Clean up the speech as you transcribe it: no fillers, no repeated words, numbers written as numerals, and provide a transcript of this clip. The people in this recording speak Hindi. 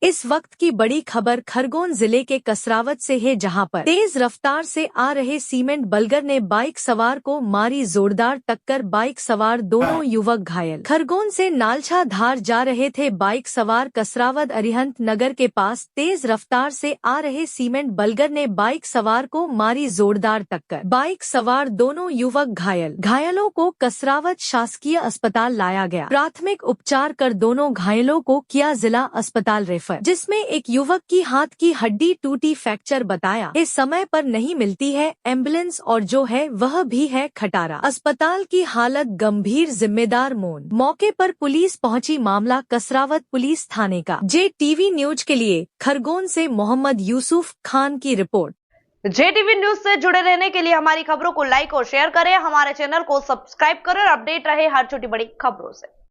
इस वक्त की बड़ी खबर खरगोन जिले के कसरावत से है, जहां पर तेज रफ्तार से आ रहे सीमेंट बल्गर ने बाइक सवार को मारी जोरदार टक्कर। बाइक सवार दोनों युवक घायल। खरगोन से नालछा धार जा रहे थे बाइक सवार। कसरावत अरिहंत नगर के पास तेज रफ्तार से आ रहे सीमेंट बल्गर ने बाइक सवार को मारी जोरदार टक्कर। बाइक सवार दोनों युवक घायल। घायलों को कसरावत शासकीय अस्पताल लाया गया। प्राथमिक उपचार कर दोनों घायलों को किया जिला अस्पताल रेफर, जिसमें एक युवक की हाथ की हड्डी टूटी फ्रैक्चर बताया। इस समय पर नहीं मिलती है एम्बुलेंस और जो है वह भी है खटारा। अस्पताल की हालत गंभीर। जिम्मेदार मौन। मौके पर पुलिस पहुंची। मामला कसरावत पुलिस थाने का। JTV न्यूज के लिए खरगोन से मोहम्मद यूसुफ खान की रिपोर्ट। JTV न्यूज से जुड़े रहने के लिए हमारी खबरों को लाइक और शेयर करें, हमारे चैनल को सब्सक्राइब करें और अपडेट रहे हर छोटी बड़ी खबरों से।